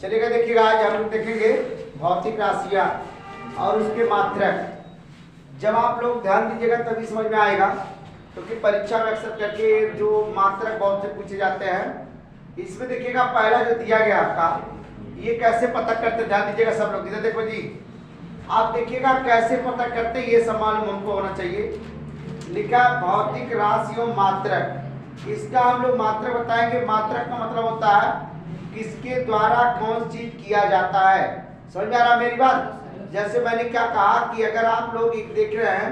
चलेगा। देखिएगा आज हम लोग देखेंगे भौतिक राशियां और उसके मात्रक। जब आप लोग ध्यान दीजिएगा तभी समझ में आएगा, क्योंकि परीक्षा में अक्सर करके जो मात्रक बहुत से पूछे जाते हैं। इसमें देखिएगा पहला जो दिया गया आपका, ये कैसे पता करते, ध्यान दीजिएगा सब लोग। इधर देखो जी, आप देखिएगा कैसे पता करते, ये सब मालूम हमको होना चाहिए। लिखा भौतिक राशि एवं मात्रक। इसका हम लोग मात्रक बताएंगे। मात्रक का मतलब होता है किसके द्वारा कौन चीज किया जाता है। समझ में आ रहा मेरी बात? जैसे मैंने क्या कहा कि अगर आप लोग एक देख रहे हैं,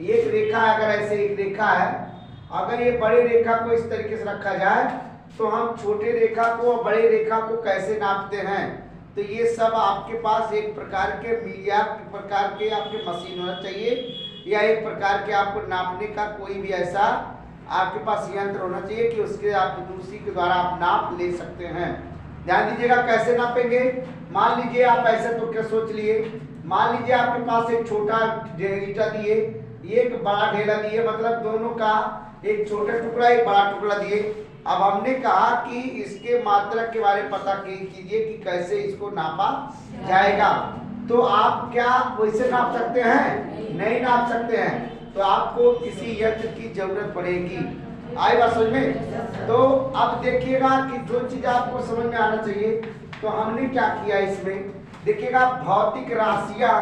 एक रेखा है, अगर ऐसे एक रेखा है, अगर ये बड़े रेखा को इस तरीके से रखा जाए तो हम छोटे रेखा को और बड़े रेखा को कैसे नापते हैं। तो ये सब आपके पास एक प्रकार के मीडिया प्रकार के आपके मशीन होना चाहिए, या एक प्रकार के आपको नापने का कोई भी ऐसा आपके पास यंत्र होना चाहिए कि उसके आप उसी के द्वारा आप नाप ले सकते हैं। ध्यान दीजिएगा कैसे नापेंगे। मान लीजिए आप ऐसे तो क्या सोच लिए, मान लीजिए आपके पास एक छोटा ईंटा दिए, एक बड़ा ढेला दिए, मतलब दोनों का एक छोटा टुकड़ा एक बड़ा टुकड़ा दिए। अब हमने कहा कि इसके मात्रक के बारे में पता कीजिए कि कैसे इसको नापा जाएगा। तो आप क्या वैसे नाप सकते हैं? नहीं नाप सकते हैं, तो आपको किसी यंत्र की जरूरत पड़ेगी। आई बात समझ में? तो अब देखिएगा कि जो चीज आपको समझ में आना चाहिए, तो हमने क्या किया इसमें, देखिएगा भौतिक राशियां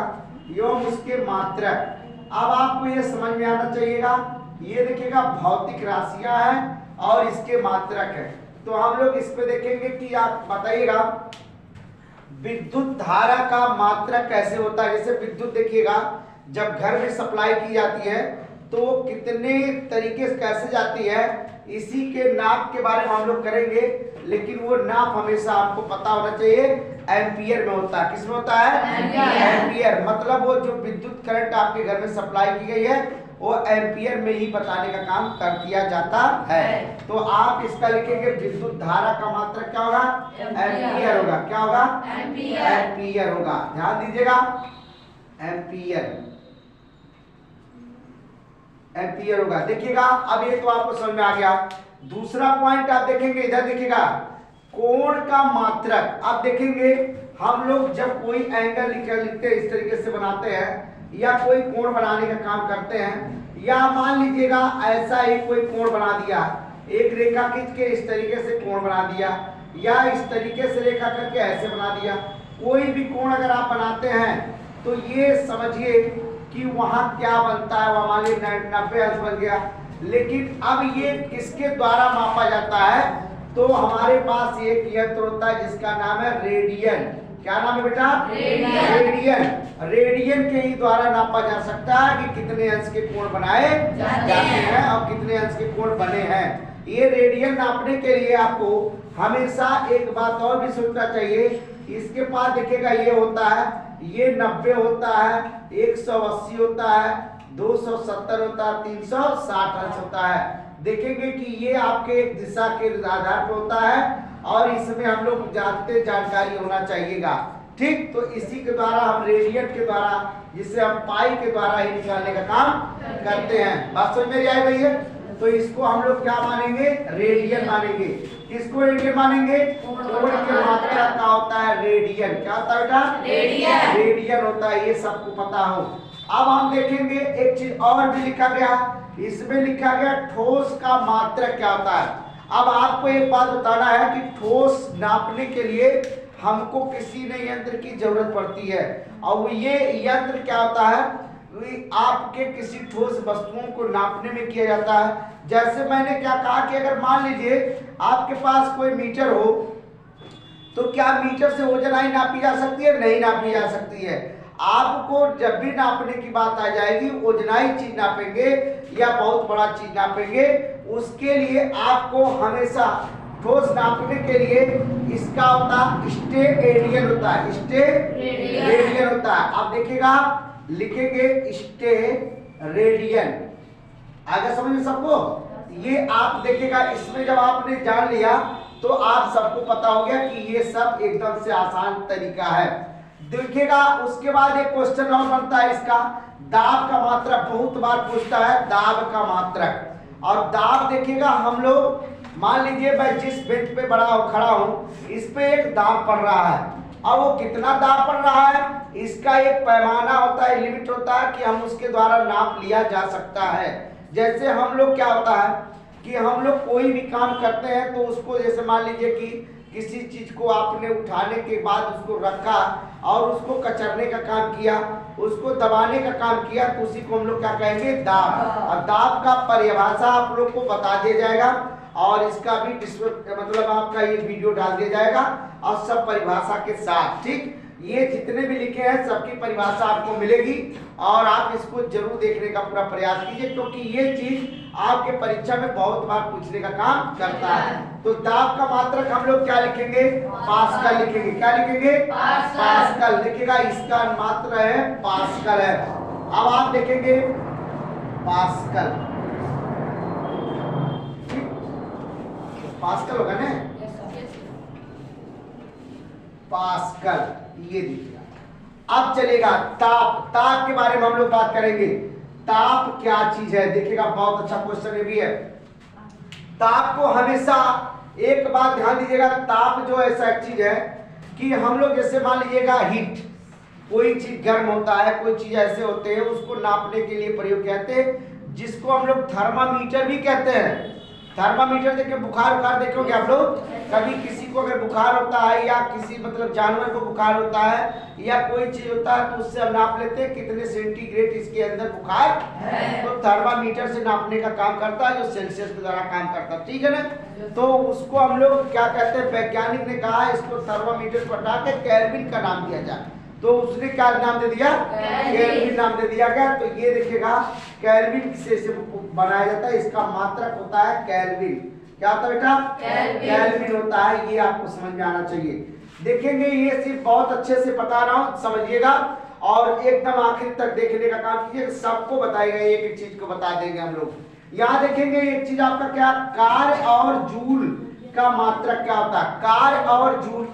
एवं उसके मात्रक। अब आपको ये समझ में आना चाहिएगा, ये देखिएगा भौतिक राशियां हैं और इसके मात्रक है। तो हम लोग इस पे देखेंगे कि आप बताइएगा विद्युत धारा का मात्रक कैसे होता है। जैसे विद्युत देखिएगा जब घर में सप्लाई की जाती है तो कितने तरीके से कैसे जाती है, इसी के नाप के बारे में हम लोग करेंगे। लेकिन वो नाप हमेशा आपको पता होना चाहिए, एम्पियर में होता है। किसमें होता है? एम्पियर। मतलब वो जो विद्युत करंट आपके घर में सप्लाई की गई है वो एम्पियर में ही बताने का काम कर दिया जाता है। तो आप इसका लिखेंगे विद्युत धारा का मात्रक क्या होगा? एम्पियर होगा। क्या होगा? एम्पियर होगा। ध्यान दीजिएगा, एम्पियर एम्पियर होगा। देखिएगा अब ये तो आपको समझ में आ गया। दूसरा पॉइंट आप देखेंगे, इधर देखिएगा कोण का मात्रक। आप देखेंगे हम लोग जब कोई एंगल लिखते हैं इस तरीके से बनाते हैं, या कोई कोण बनाने का काम करते हैं, या मान लीजिएगा ऐसा ही कोई कोण बना दिया, एक रेखा खींच के इस तरीके से कोण बना दिया, या इस तरीके से रेखा करके ऐसे बना दिया। कोई भी कोण अगर आप बनाते हैं तो ये समझिए कि वहां क्या बनता है, वहां मान लीजिए 90 अंश बन गया। लेकिन अब ये किसके द्वारा मापा जाता है? तो हमारे पास एक यंत्र होता है जिसका नाम है रेडियन। क्या नाम है बेटा? रेडियन। रेडियन के ही द्वारा नापा जा सकता है कि कितने अंश के कोण बनाए जाते हैं और कितने अंश के कोण बने हैं। ये रेडियन नापने के लिए आपको हमेशा एक बात और भी सोचना चाहिए। इसके पास देखिएगा ये होता है, ये 90 होता है, 180 होता है, 270 होता है, 360 अंश होता है। देखेंगे कि ये आपके एक दिशा के आधार पर होता है और इसमें हम लोग जानकारी होना चाहिएगा। ठीक, तो इसी के द्वारा हम रेडियन के द्वारा, जिससे हम पाई के द्वारा ही निकालने का काम करते हैं। बात समझ में आई भैया? तो इसको हम लोग क्या मानेंगे? रेडियन मानेंगे। किसको रेडियन मानेंगे? कोण के मात्रक का होता है रेडियन। क्या होता है बेटा? रेडियन। रेडियन होता है, ये सबको पता हो। अब हम देखेंगे एक चीज और भी लिखा गया, इसमें लिखा गया ठोस का मात्रक क्या होता है। अब आपको एक बात बताना है कि ठोस नापने के लिए हमको किसी न यंत्र की जरूरत पड़ती है, और ये यंत्र क्या होता है? आपके किसी ठोस वस्तुओं को नापने में किया जाता है। जैसे मैंने क्या कहा कि अगर मान लीजिए आपके पास कोई मीटर हो, तो क्या मीटर से ओजनाई नापी जा सकती है? नहीं नापी जा सकती है। आपको जब भी नापने की बात आ जाएगी, ओजनाई चीज नापेंगे या बहुत बड़ा चीज नापेंगे, उसके लिए आपको हमेशा ठोस नापने के लिए इसका होता है स्टेरेडियन होता है, स्टेरेडियन होता है। आप देखिएगा लिखेंगे स्टेरेडियन। आगे समझ में सबको? ये आप देखिएगा, इसमें जब आपने जान लिया तो आप सबको पता हो गया कि ये सब एकदम से आसान तरीका है। देखिएगा उसके बाद एक क्वेश्चन और बनता है इसका, दाब का मात्रक। बहुत बार पूछता है दाब का मात्रक। और दाब देखिएगा हम लोग मान लीजिए मैं जिस बेंच पे खड़ा हूँ इस पे एक दाब पड़ रहा है। अब वो कितना दाब पड़ रहा है इसका एक पैमाना होता है, लिमिट होता है कि हम उसके द्वारा नाप लिया जा सकता है। जैसे हम लोग क्या होता है कि हम लोग कोई भी काम करते हैं तो उसको, जैसे मान लीजिए कि किसी चीज को आपने उठाने के बाद उसको रखा और उसको कचरने का काम किया, उसको दबाने का काम किया, तो उसी को हम लोग क्या कहेंगे, दाब। और दाब का परिभाषा आप लोग को बता दिया जाएगा और इसका भी मतलब आपका ये वीडियो डाल दिया जाएगा और सब परिभाषा के साथ। ठीक, ये जितने भी लिखे हैं सबकी परिभाषा आपको मिलेगी और आप इसको जरूर देखने का पूरा प्रयास कीजिए, क्योंकि ये चीज आपके परीक्षा में बहुत बार पूछने का काम करता है। तो दाब का मात्रक हम लोग क्या लिखेंगे, पास्कल लिखेंगे। क्या लिखेंगे, पास्कल। देखिएगा इसका मात्रा है पास्कल है। अब आप देखेंगे पास्कल, पास्कल होगा ना, पास्कल, ये देखिएगा। अब चलेगा ताप। ताप के बारे में हम लोग बात करेंगे। ताप क्या चीज है, देखिएगा बहुत अच्छा क्वेश्चन ये भी है। ताप को हमेशा एक बात ध्यान दीजिएगा, ताप जो ऐसा एक चीज है कि हम लोग जैसे मान लीजिएगा हीट, कोई चीज गर्म होता है, कोई चीज ऐसे होते हैं उसको नापने के लिए प्रयोग कहते हैं, जिसको हम लोग थर्मामीटर भी कहते हैं। थर्मामीटर देखे, बुखार देखोगे आप लोग, कभी किसी को अगर बुखार होता है या किसी मतलब जानवर को बुखार होता है या कोई चीज होता है तो उससे हम नाप लेते हैं कितने सेंटीग्रेड इसके अंदर बुखार है। तो थर्मामीटर से नापने का काम करता है, जो सेल्सियस के द्वारा काम करता है। ठीक है ना, तो उसको हम लोग क्या कहते हैं, वैज्ञानिक ने कहा इसको थर्मामीटर पर हटा के केल्विन का नाम दिया जाए, तो उसने क्या नाम दे दिया, केल्विन नाम दे दिया गया। तो ये देखिएगा केल्विन से बनाया जाता है, इसका मात्रक होता है केल्विन। क्या होता है बेटा, केल्विन होता है, ये आपको समझ में आना चाहिए। देखेंगे ये सिर्फ बहुत अच्छे से बता रहा हूँ, समझिएगा और एकदम आखिर तक देखने का काम कीजिए, सबको बताएगा, एक एक चीज को बता देंगे हम लोग। यहाँ देखेंगे एक चीज आपका क्या, कार्य और जूल का मात्रक क्या होता है, कार्य और जूल।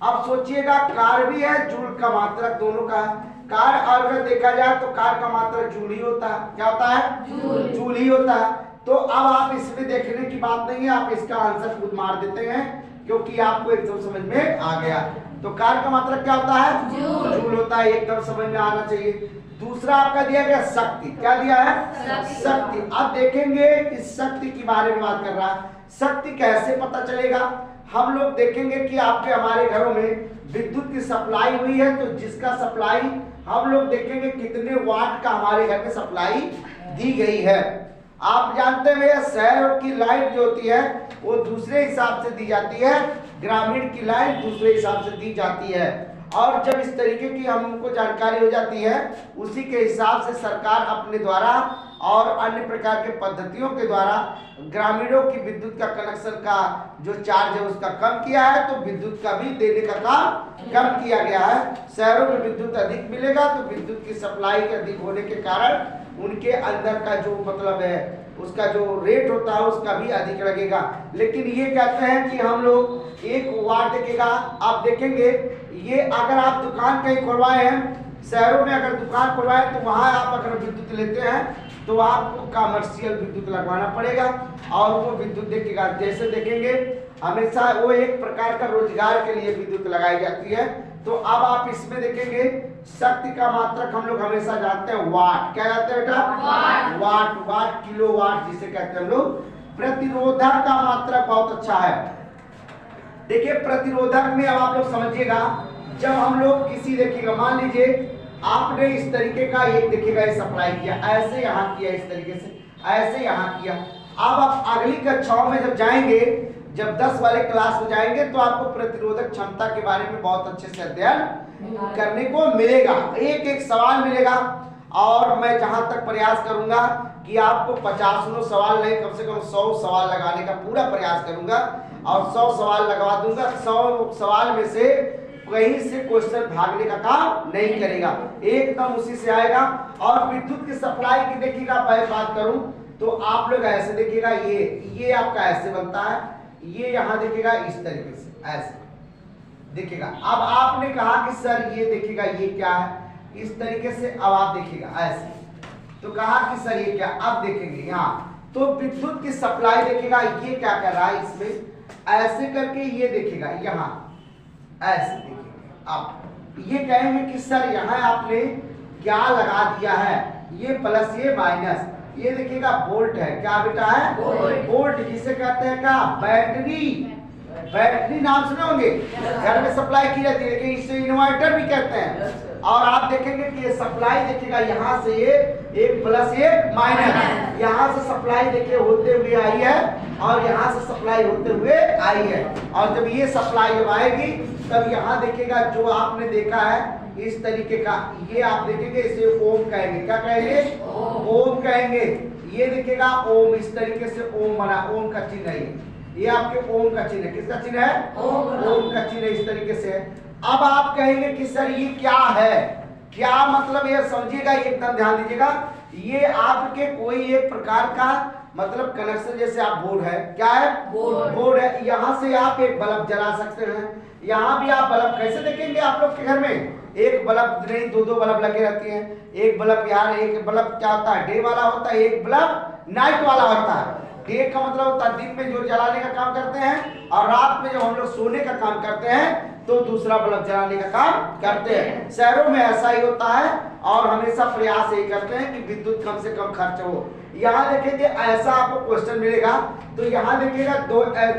अब सोचिएगा कार्य भी है, जूल का मात्रक दोनों का है। कार्य अगर देखा जाए तो कार्य का मात्रक जूल ही होता है। क्या होता है, जूल ही होता है। तो अब आप इसमें देखने की बात नहीं है, आप इसका आंसर खुद मार देते हैं क्योंकि आपको एकदम समझ में आ गया। तो कार्य का मात्रक क्या होता है, जूल होता है, एकदम समझ में आना चाहिए। दूसरा आपका दिया गया शक्ति। क्या दिया है, शक्ति। अब देखेंगे इस शक्ति के बारे में बात कर रहा है। शक्ति कैसे पता चलेगा, हम लोग देखेंगे कि आपके हमारे घरों में विद्युत की सप्लाई हुई है, तो जिसका सप्लाई हम लोग देखेंगे कितने वाट का हमारे घर में सप्लाई दी गई है। आप जानते हैं शहरों की लाइट जो होती है वो दूसरे हिसाब से दी जाती है, ग्रामीण की लाइट दूसरे हिसाब से दी जाती है। और जब इस तरीके की हमको जानकारी हो जाती है उसी के हिसाब से सरकार अपने द्वारा और अन्य प्रकार के पद्धतियों के द्वारा ग्रामीणों की विद्युत का कनेक्शन का जो चार्ज है उसका कम किया है, तो विद्युत का भी देने का काम कम किया गया है। शहरों में विद्युत अधिक मिलेगा तो विद्युत की सप्लाई के अधिक होने के कारण उनके अंदर का जो मतलब है उसका जो रेट होता है उसका भी अधिक लगेगा। लेकिन ये कहते हैं कि हम लोग 1 वाट देखेगा। आप देखेंगे ये अगर आप दुकान कहीं खुलवाए हैं, शहरों में अगर दुकान खुलवाए तो वहां आप अगर विद्युत लेते हैं तो आपको कमर्शियल विद्युत लगवाना पड़ेगा और वो विद्युत देखिएगा, जैसे देखेंगे हमेशा वो एक प्रकार का रोजगार के लिए विद्युत लगाई जाती है। तो अब आप इसमें देखेंगे शक्ति का मात्रक हम लोग हमेशा जानते हैं वाट। क्या जानते हैं बेटा, वाट। वाट किलो वाट जिसे कहते हैं हम लोग। प्रतिरोधक का मात्रक बहुत अच्छा है। देखिए प्रतिरोधक में अब आप लोग समझिएगा, जब हम लोग किसी देखिएगा मान लीजिए आपने इस तरीके का एक देखिएगा सप्लाई किया, ऐसे यहाँ किया, इस तरीके से ऐसे यहाँ किया। अब आप अगली कक्षाओं में जब जाएंगे, जब 10 वाले क्लास में जाएंगे तो आपको प्रतिरोधक क्षमता के बारे में बहुत अच्छे से अध्ययन करने को मिलेगा, एक एक सवाल मिलेगा। और मैं जहां तक प्रयास करूंगा कि आपको 50 सवाल नहीं, कम से कम 100 सवाल लगाने का पूरा प्रयास करूंगा और 100 सवाल लगवा दूंगा। 100 सवाल में से कहीं से क्वेश्चन भागने का काम नहीं करेगा, एकदम उसी से आएगा। और विद्युत की सप्लाई की देखिएगा, मैं बात करूं तो आप लोग ऐसे देखिएगा, ये आपका ऐसे बनता है, ये यहाँ देखिएगा इस तरीके से ऐसे देखिएगा। अब आपने कहा कि सर ये देखिएगा ये क्या है, इस तरीके से। अब आप देखिएगा ऐसे, तो कहा कि सर ये क्या, अब देखेंगे यहाँ तो विद्युत की सप्लाई देखिएगा ये क्या कर रहा है, इसमें ऐसे करके ये देखिएगा यहाँ ऐसे देखिएगा आप, ये कहेंगे कि सर यहाँ आपने क्या लगा दिया है, ये प्लस ये माइनस, ये देखिएगा वोल्ट है, क्या बेटा है वोल्ट, जिसे कहते हैं क्या बैटरी, बैटरी नाम सुने होंगे, घर में सप्लाई की जाती है, लेकिन इसे इन्वर्टर भी कहते हैं। और आप देखेंगे कि ये सप्लाई देखिएगा यहाँ से ये एक प्लस ये माइनस, यहाँ से सप्लाई देखिए होते हुए आई है और यहाँ से सप्लाई होते हुए आई है, और जब ये सप्लाई जब आएगी तब यहाँ देखिएगा जो आपने देखा है इस तरीके का, ये आप देखेंगे इसे ओम कहेंगे, क्या कहेंगे ओम कहेंगे, ये देखिएगा ओम, इस तरीके से ओम बना, ओम का चिन्ह है ये आपके ओम का चिन्ह है, किसका चिन्ह है ओम का चिन्ह इस तरीके से है। अब आप कहेंगे कि सर ये क्या है, क्या मतलब ये समझिएगा, एकदम ध्यान दीजिएगा, ये आपके कोई एक प्रकार का मतलब कनेक्शन, जैसे आप बोर्ड है, क्या है बोर्ड है, यहाँ से आप एक बल्ब जला सकते हैं, यहाँ भी आप बल्ब कैसे देखेंगे आप लोग के घर में, एक बल्ब नहीं दो बल्ब लगे रहती हैं, एक बल्ब यहाँ, एक बल्ब क्या होता है डे वाला होता है, एक बल्ब नाइट वाला होता है। डे का मतलब होता है दिन में जो जलाने का काम करते हैं, और रात में जब हम लोग सोने का काम करते हैं तो दूसरा बल्ब जलाने का काम करते हैं। शहरों में ऐसा ही होता है और हमेशा प्रयास यही करते हैं कि विद्युत कम से कम खर्च हो। यहाँ देखेंगे ऐसा आपको क्वेश्चन मिलेगा, तो यहाँ देखिएगा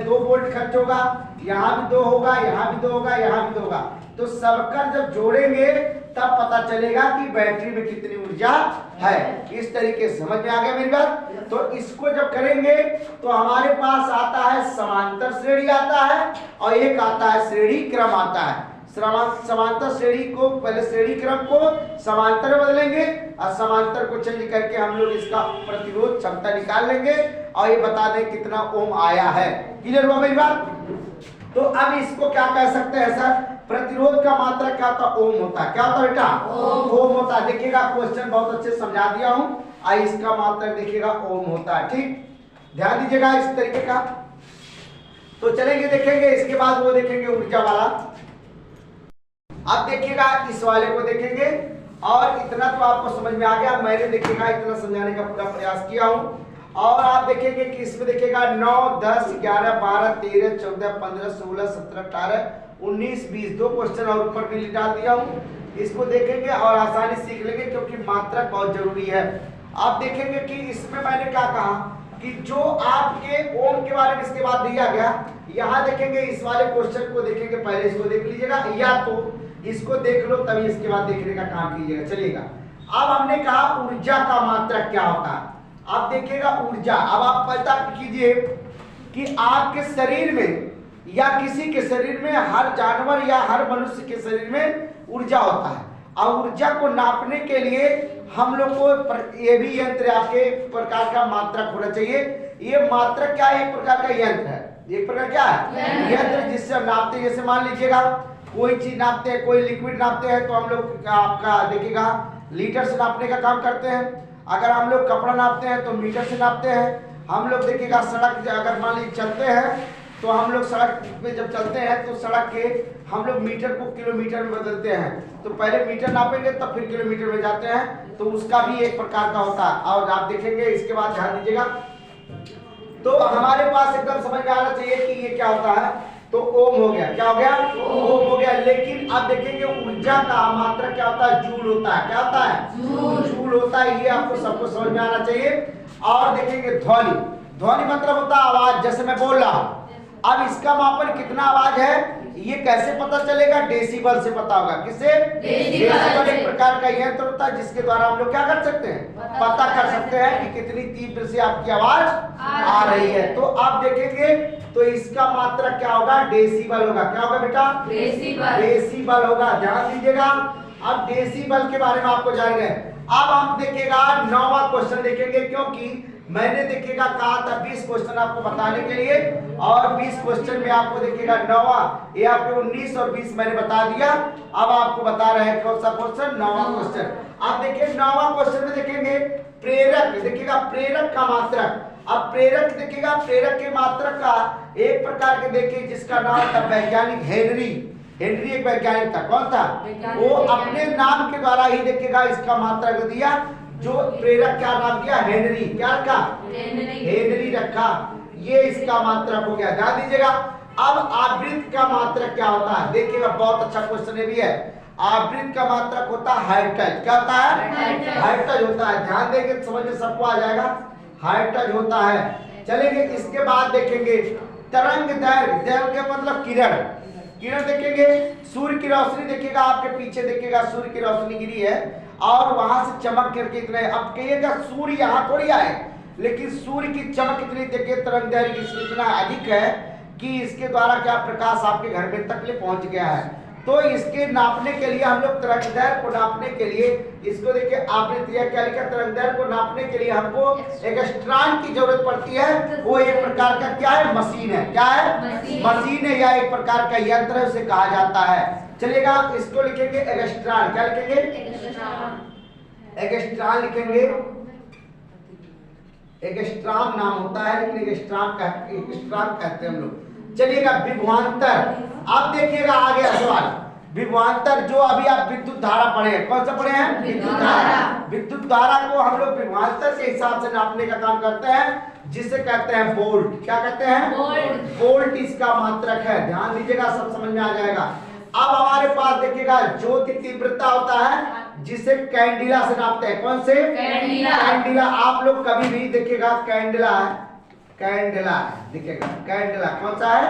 दो वोल्ट खर्च होगा, यहाँ भी 2 होगा, यहाँ भी 2 होगा, यहाँ भी 2 होगा, तो सबका जब जोड़ेंगे तब पता चलेगा कि बैटरी में कितनी ऊर्जा है। इस तरीके से समझ में आ गया मेरी बात। तो इसको जब करेंगे तो हमारे पास आता है समांतर श्रेणी आता है, और एक आता है श्रेणी क्रम आता है। समांतर श्रेणी को पहले श्रेणी क्रम को समांतर में बदलेंगे, और समांतर को चेंज करके हम लोग इसका प्रतिरोध क्षमता निकाल लेंगे और ये बता दें कितना ओम आया है। क्लियर हुआ मेरी बात। तो अब इसको क्या कह सकते हैं सर, प्रतिरोध का मात्रा क्या होता है ओम होता है, क्या होता है बेटा ओम होता है। देखिएगा क्वेश्चन बहुत अच्छे समझा दिया हूं, आई इसका मात्रा देखिएगा ओम होता है, ठीक ध्यान दीजिएगा इस तरीके का। तो चलेंगे देखेंगे, इसके बाद वो देखेंगे ऊर्जा वाला। अब देखिएगा इस वाले को देखेंगे, और इतना तो आपको समझ में आ गया, मैंने देखिएगा इतना समझाने का पूरा प्रयास किया हूं। और आप देखेंगे कि इसमें देखिएगा 9 10 11 12 13 14 15 16 17 18 19 20 2 क्वेश्चन और ऊपर भी लिटा दिया हूं। इसको देखेंगे और आसानी सीख लेंगे, क्योंकि मात्रक बहुत जरूरी है। आप देखेंगे कि इसमें मैंने क्या कहा कि जो आपके ओम के बारे में इसके बाद दिया गया, यहाँ देखेंगे इस वाले क्वेश्चन को देखेंगे, पहले इसको देख लीजिएगा, या तो इसको देख लो तभी इसके बाद देखने का काम कीजिएगा। चलिएगा, अब हमने कहा ऊर्जा का मात्रक क्या होता है। आप देखिएगा ऊर्जा, अब आप पता कीजिए कि आपके शरीर में या किसी के शरीर में, हर जानवर या हर मनुष्य के शरीर में ऊर्जा होता है, और ऊर्जा को नापने के लिए हम लोग को ये भी यंत्र आपके प्रकार का मात्रक होना चाहिए। ये मात्रक क्या है, एक प्रकार का यंत्र है, एक प्रकार क्या है यंत्र, जिससे हम नापते हैं। जैसे मान लीजिएगा कोई चीज नापते हैं, कोई लिक्विड नापते हैं, तो हम लोग आपका देखिएगा लीटर से नापने का काम करते हैं। अगर हम लोग कपड़ा नापते हैं तो मीटर से नापते हैं। हम लोग देखिएगा सड़क अगर मान लीजिए चलते हैं, तो हम लोग सड़क पे जब चलते हैं तो सड़क के हम लोग मीटर को किलोमीटर में बदलते हैं। तो पहले मीटर नापेंगे तब फिर किलोमीटर में जाते हैं, तो उसका भी एक प्रकार का होता है। और आप देखेंगे इसके बाद ध्यान दीजिएगा, तो हमारे पास एकदम समझ में आना चाहिए कि ये क्या होता है। तो ओम हो गया, क्या हो गया ओम हो गया। लेकिन अब देखेंगे ऊर्जा का मात्रा क्या होता है, जूल होता है। क्या होता है जूल होता है, ये आपको सबको समझ में आना चाहिए। और देखेंगे ध्वनि, ध्वनि मतलब होता है आवाज, जैसे मैं बोल रहा हूं। अब इसका मापन कितना आवाज है ये कैसे पता चलेगा, डेसिबल से पता होगा। किससे, डेसिबल एक प्रकार का यंत्र होता है जिसके द्वारा हम लोग क्या कर सकते हैं, पता कर सकते हैं कि कितनी तीव्र से आपकी आवाज आ रही है। तो आप देखेंगे तो इसका मात्रा क्या होगा, डेसिबल होगा। क्या होगा बेटा, डेसिबल होगा, ध्यान दीजिएगा। अब डेसिबल के बारे में आपको जान गए। अब हम देखिएगा 9वां क्वेश्चन देखेंगे, क्योंकि मैंने देखिएगा कहा था 20 क्वेश्चन आपको बताने के लिए, और 20 क्वेश्चन में आपको देखिएगा 9वां, ये आपके 19 और 20 मैंने बता दिया। अब आपको बता रहे हैं कौन सा क्वेश्चन, 9वां क्वेश्चन। आप देखिए 9वां क्वेश्चन में देखेंगे प्रेरक, देखिएगा प्रेरक का मात्रक। अब प्रेरक देखिएगा, प्रेरक के मात्रक का एक प्रकार के देखिए जिसका नाम था वैज्ञानिक हेनरी। हेनरी एक वैज्ञानिक था, कौन था, वो अपने नाम के द्वारा ही देखिएगा इसका मात्रक दिया जो प्रेरक क्या नाम दिया, हेनरी, क्या रखा, हेनरी रखा। ये इसका मात्रक हो गया, ध्यान दीजिएगा। अब आवृत्त का मात्रक क्या होता है, देखिएगा बहुत अच्छा क्वेश्चन ये भी है। आवृत्त का मात्रक होता है हर्ट्ज, क्या होता है, हर्ट्ज होता है। ध्यान देंगे समझ में सबको आ जाएगा, हर्ट्ज होता है। चलेंगे इसके बाद देखेंगे तरंग दैर्घ्य, दैर्घ्य मतलब किरण, किरण देखेंगे, सूर्य की रोशनी देखिएगा, आपके पीछे देखिएगा सूर्य की रोशनी गिरी है और वहां से चमक करके इतना है। अब कहिएगा सूर्य यहाँ थोड़ी आए, लेकिन सूर्य की चमक इतनी देखिए, तरंग दैर्घ्य इतना अधिक है कि इसके द्वारा क्या प्रकाश आपके घर में तक पहुंच गया है। तो इसके नापने के लिए हम लोग तरंग दैर्घ्य को नापने के लिए इसको देखिए, आवृत्ति या क्या लिखा, तरंग दैर्घ्य को नापने के लिए हमको एक स्ट्रैंड की जरूरत पड़ती है। वो एक प्रकार का क्या है, मशीन है, क्या है, मशीन है या एक प्रकार का यंत्र है, उसे कहा जाता है। चलिएगा इसको लिखेंगे एक्स्ट्रॉन, क्या लिखेंगे, एक्स्ट्रॉन लिखेंगे। एक्स्ट्रॉन नाम होता है, लेकिन एक्स्ट्रॉन कहते हैं हम लोग। चलिएगा विभवांतर, अब देखिएगा आ गया सवाल, विभवांतर जो अभी आप विद्युत धारा पढ़े हैं, कौन सा पढ़े हैं, विद्युत धारा। विद्युत धारा को हम लोग विभवांतर के हिसाब से नापने का काम करते हैं, जिसे कहते हैं वोल्ट, क्या कहते हैं, वोल्ट इसका मात्रक है। ध्यान दीजिएगा, सब समझ में आ जाएगा। अब हमारे पास देखिएगा ज्योति तीव्रता होता है, जिसे कैंडिला से नापते हैं, कौन से, कैंडिला। आप लोग कभी भी देखिएगा कैंडिला है, कैंडिला देखिएगा, कैंडिला कौन सा है,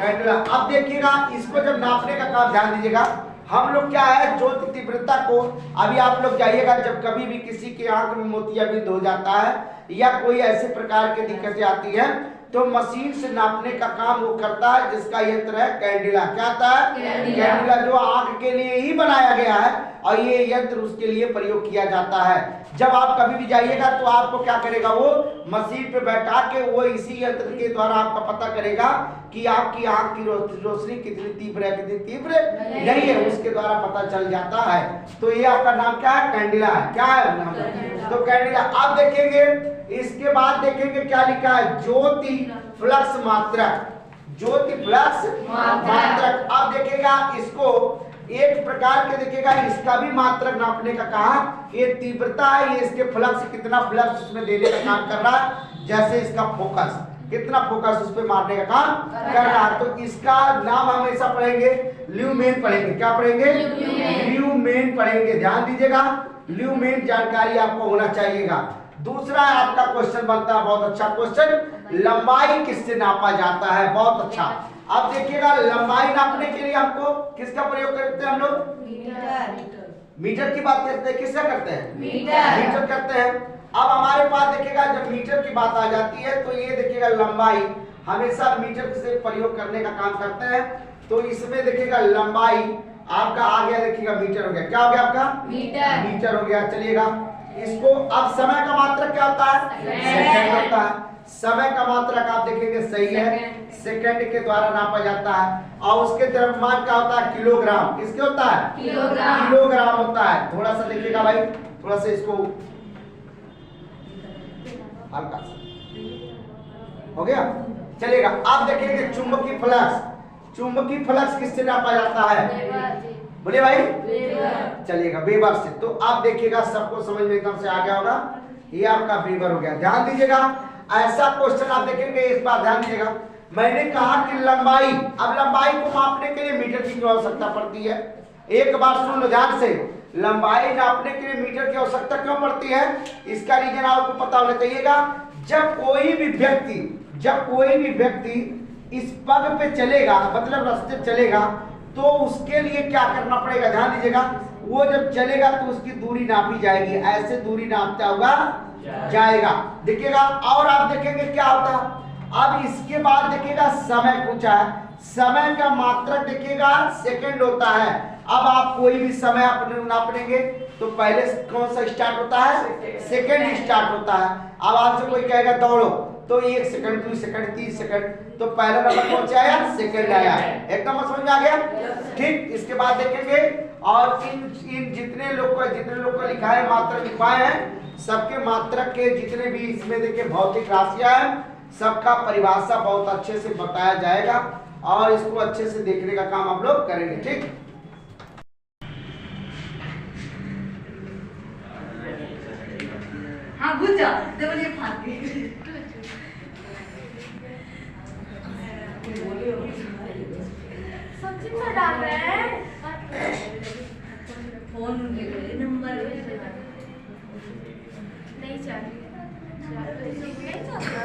कैंडिला। अब देखिएगा इसको जब नापने का काम, ध्यान दीजिएगा, हम लोग क्या है, ज्योति तीव्रता को, अभी आप लोग जाइएगा जब कभी भी किसी के आंख में मोतियाबिंद हो जाता है या कोई ऐसे प्रकार की दिक्कतें आती है, तो मशीन से नापने का काम वो करता है, जिसका यंत्र है कैंडिला। क्या आता है, कैंडिला, जो आंख के लिए ही बनाया गया है और ये यंत्र उसके लिए प्रयोग किया जाता है। जब आप कभी भी जाइएगा तो आपको क्या करेगा, वो मशीन पे बैठा के वो इसी यंत्र के द्वारा आपका पता करेगा कि आपकी आंख की रोशनी कितनी तीव्र है, कितनी तीव्र नहीं है, उसके द्वारा पता चल जाता है। तो ये आपका नाम क्या है, कैंडिला है, क्या है नाम, तो कैंडिला। अब देखेंगे इसके बाद देखेंगे क्या लिखा है, ज्योति फ्लक्स मात्रक, ज्योति फ्लक्स मात्रक। अब देखिएगा इसको एक प्रकार के देखिएगा, इसका भी मात्रक नापने का कहा, ये तीव्रता है, ये इसके फ्लक्स कितना फ्लक्स उसमें देने का काम कर रहा है, जैसे इसका फोकस, कितना फोकस उस पर मारने का काम कर रहा है। तो इसका नाम हमेशा पढ़ेंगे ल्यूमेन पढ़ेंगे, क्या पढ़ेंगे, ल्यूमेन पढ़ेंगे। ध्यान दीजिएगा, ल्यूमेन जानकारी आपको होना चाहिएगा। दूसरा आपका क्वेश्चन बनता है, बहुत अच्छा क्वेश्चन, लंबाई किससे नापा जाता है, बहुत अच्छा। अब देखिएगा लंबाई नापने के लिए हमको किसका प्रयोग करते हैं हम लोग, मीटर की बात करते हैं, किसका करते हैं, मीटर करते हैं। अब हमारे पास देखिएगा जब मीटर की बात आ जाती है तो ये देखिएगा लंबाई हमेशा मीटर से प्रयोग करने का काम करते हैं। तो इसमें देखिएगा लंबाई आपका आ गया, देखिएगा मीटर हो गया, क्या हो गया आपका, मीटर हो गया। चलिएगा इसको, अब समय का मात्रक क्या होता है, सेकंड होता है। समय का मात्रक आप देखेंगे सही है, सेकंड के द्वारा नापा जाता है। और उसके द्रव्यमान क्या होता है, किलोग्राम, किसके होता है, किलोग्राम होता है। थोड़ा सा देखिएगा भाई, थोड़ा सा इसको हल्का सा हो गया। चलेगा आप देखेंगे चुंबकीय फ्लक्स, चुंबकीय फ्लक्स किससे नापा जाता है, बोलिए भाई, चलिएगा वेबर से। तो आप देखिएगा सबको समझ में एकदम से आ गया होगा, ये आपका वेबर हो गया। ध्यान दीजिएगा, ऐसा क्वेश्चन आप देखेंगे, इस बार ध्यान दीजिएगा, मैंने कहा कि लंबाई, अब लंबाई को मापने के लिए मीटर की आवश्यकता पड़ती है। एक बार सुन लो ध्यान से, लंबाई नापने के लिए मीटर की आवश्यकता क्यों पड़ती है, इसका रीजन आपको पता होना चाहिएगा। जब कोई भी व्यक्ति इस पग पे चलेगा, मतलब रास्ते चलेगा, तो उसके लिए क्या करना पड़ेगा, ध्यान दीजिएगा, वो जब चलेगा तो उसकी दूरी नापी जाएगी, ऐसे दूरी नापता हुआ जाएगा, देखिएगा। और आप देखेंगे क्या होता है, अब इसके बाद देखिएगा समय पूछा है, समय का मात्रक देखिएगा सेकंड होता है। अब आप कोई भी समय अपने नापेंगे तो पहले कौन सा स्टार्ट होता है, सेकंड स्टार्ट होता है। अब आपसे कोई कहेगा दौड़ो, तो 1 सेकंड, 2 सेकंड, 3 सेकंड, तो पहला नंबर कौन सा आया, सेकंड आया। एकदम समझ में आ गया, ठीक। इसके बाद देखेंगे और इन जितने लोग को लिखा है मात्रक लिखवाए हैं, सबके मात्रक के जितने भी इसमें देखिए भौतिक राशियां हैं, सबका परिभाषा बहुत अच्छे से बताया जाएगा और इसको अच्छे से देखने का काम हम लोग करेंगे, ठीक। घुस जा दे बोलिए फाड़ के सच्ची में डाल रहे हैं फोन नंबर नहीं चाहिए नहीं चाहिए